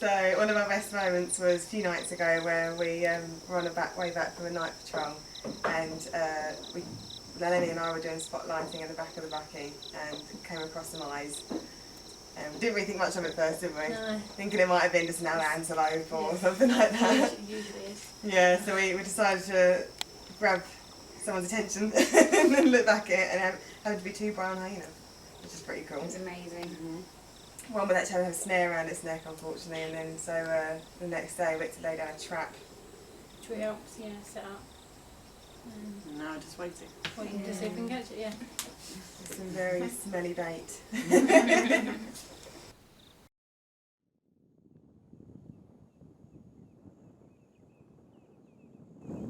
So one of our best moments was a few nights ago where we were on a way back from a night patrol, and Lenny and I were doing spotlighting in the back of the bucky and came across some eyes. Didn't really think much of it first, did we? No. Thinking it might have been just an antelope or something like that. It usually is. Yeah, so we decided to grab someone's attention and then look back at it, and it happened to be 2 brown hyenas, which is pretty cool. It's amazing. Mm-hmm. One with actually had a snare around its neck, unfortunately, and then so the next day we had to lay down a trap. Tree ups, yeah, set up. No, just waiting. Waiting to see if we can catch it, yeah. Some very smelly bait.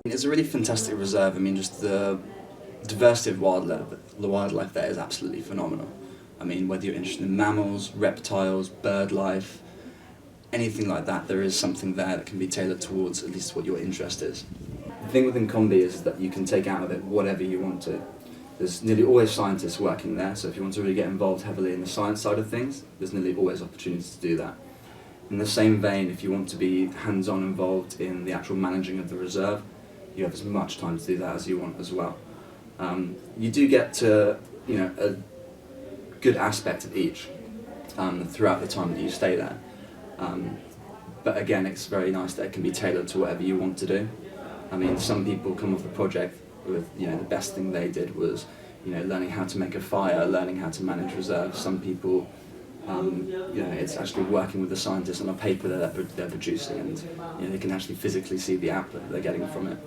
It's a really fantastic reserve. I mean, just the diversity of wildlife there is absolutely phenomenal. I mean, whether you're interested in mammals, reptiles, bird life, anything like that, there is something there that can be tailored towards at least what your interest is. The thing with Nkombi is that you can take out of it whatever you want to. There's nearly always scientists working there, so if you want to really get involved heavily in the science side of things, there's nearly always opportunities to do that. In the same vein, if you want to be hands-on involved in the actual managing of the reserve, you have as much time to do that as you want as well. You do get to, a good aspect of each throughout the time that you stay there. But again, it's very nice that it can be tailored to whatever you want to do. I mean, some people come off the project with, the best thing they did was, learning how to make a fire, learning how to manage reserves. Some people, it's actually working with the scientists on a paper that they're producing, and they can actually physically see the output that they're getting from it.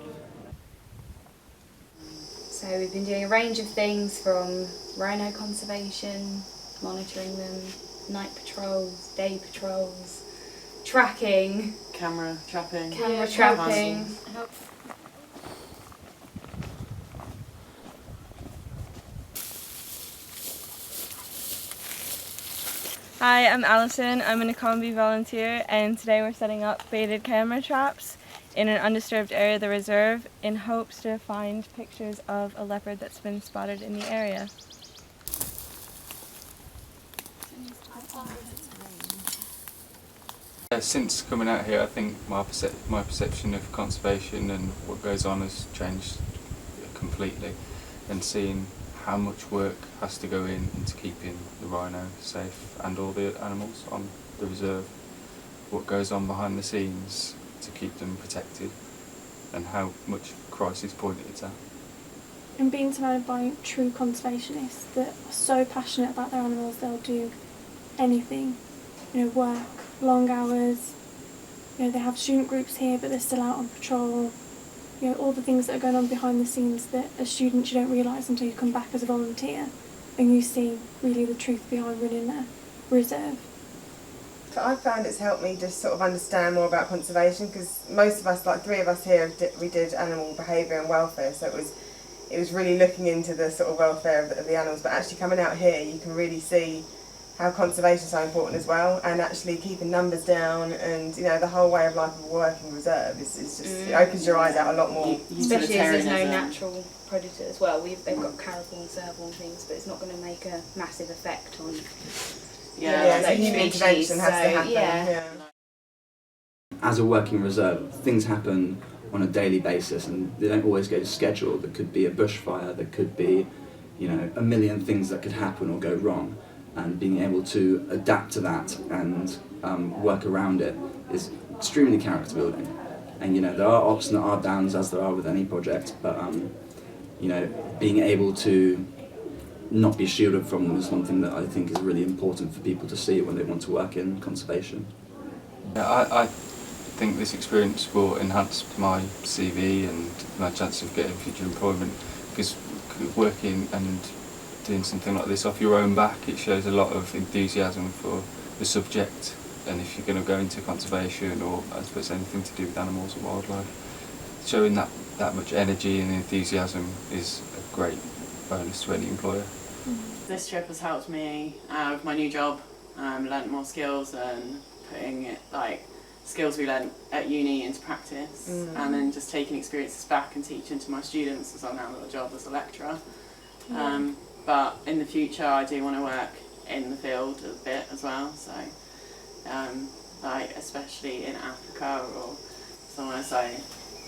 So we've been doing a range of things from rhino conservation, monitoring them, night patrols, day patrols, tracking, Camera trapping. trapping. Hi, I'm Alison. I'm a Nkombi volunteer, and today we're setting up baited camera traps in an undisturbed area of the reserve in hopes to find pictures of a leopard that's been spotted in the area. Since coming out here, I think my perception of conservation and what goes on has changed completely, and seeing how much work has to go into keeping the rhino safe and all the animals on the reserve, what goes on behind the scenes to keep them protected, and how much crisis point it's at. And being surrounded by true conservationists that are so passionate about their animals, they'll do anything, work long hours, they have student groups here but they're still out on patrol, all the things that are going on behind the scenes that as students you don't realise until you come back as a volunteer and you see really the truth behind running a reserve. So I found it's helped me just sort of understand more about conservation, because most of us, like 3 of us here, we did animal behaviour and welfare, so it was really looking into the sort of welfare of the animals, but actually coming out here you can really see how conservation is so important as well, and actually keeping numbers down, and the whole way of life of a working reserve is just it opens your eyes out a lot more. Especially as there's no natural predator as well. They've got caribou and serval and things, but it's not going to make a massive effect on. So human intervention has to happen. Yeah. As a working reserve, things happen on a daily basis, and they don't always go to schedule. There could be a bushfire, there could be, a million things that could happen or go wrong. And being able to adapt to that and work around it is extremely character building. And there are ups and there are downs, as there are with any project, but being able to not be shielded from them is one thing that I think is really important for people to see when they want to work in conservation. Yeah, I think this experience will enhance my CV and my chance of getting future employment, because working and doing something like this off your own back, it shows a lot of enthusiasm for the subject, and if you're going to go into conservation or I suppose anything to do with animals or wildlife, showing that much energy and enthusiasm is a great bonus to any employer. This trip has helped me with my new job, learnt more skills and putting it skills we learnt at uni into practice, and then just taking experiences back and teaching to my students, as I've now got a job as a lecturer. But in the future I do want to work in the field a bit as well, so like especially in Africa or somewhere, so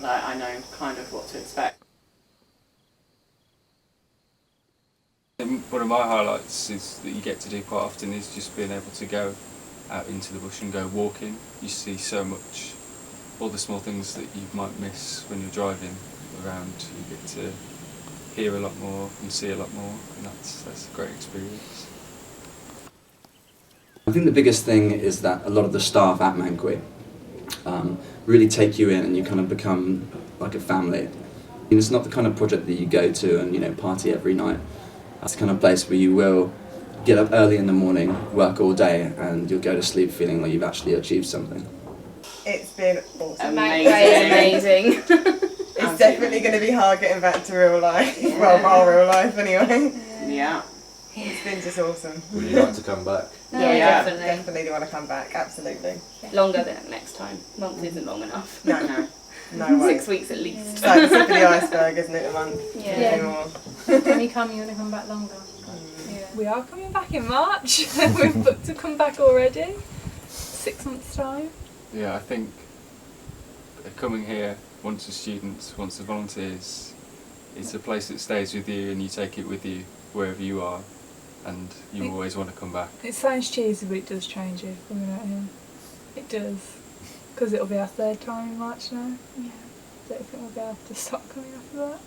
like I know kind of what to expect. One of my highlights is that you get to do quite often is just being able to go out into the bush and go walking. You see so much, all the small things that you might miss when you're driving around. You get to hear a lot more and see a lot more, and that's a great experience. I think the biggest thing is that a lot of the staff at Mankwe really take you in and you kind of become like a family. And it's not the kind of project that you go to and, you know, party every night. It's the kind of place where you will get up early in the morning, work all day, and you'll go to sleep feeling like you've actually achieved something. It's been awesome. Amazing. It's definitely going to be hard getting back to real life. Well, our real life anyway. Yeah. It's been just awesome. Would you like to come back? Yeah, Definitely do want to come back, absolutely. Longer than next time. Month isn't long enough. No way. 6 weeks at least. It's like the tip of the iceberg, isn't it, a month? Yeah. Yeah. When you come, you want to come back longer. Yeah. We are coming back in March. We've booked to come back already. 6 months' time. Yeah, I think coming here, once as students, once as volunteers, it's a place that stays with you and you take it with you wherever you are, and you always want to come back. It sounds cheesy, but it does change you coming out here. It does. Because it'll be our 3rd time in March now. Yeah. Don't think we'll be able to stop coming after that.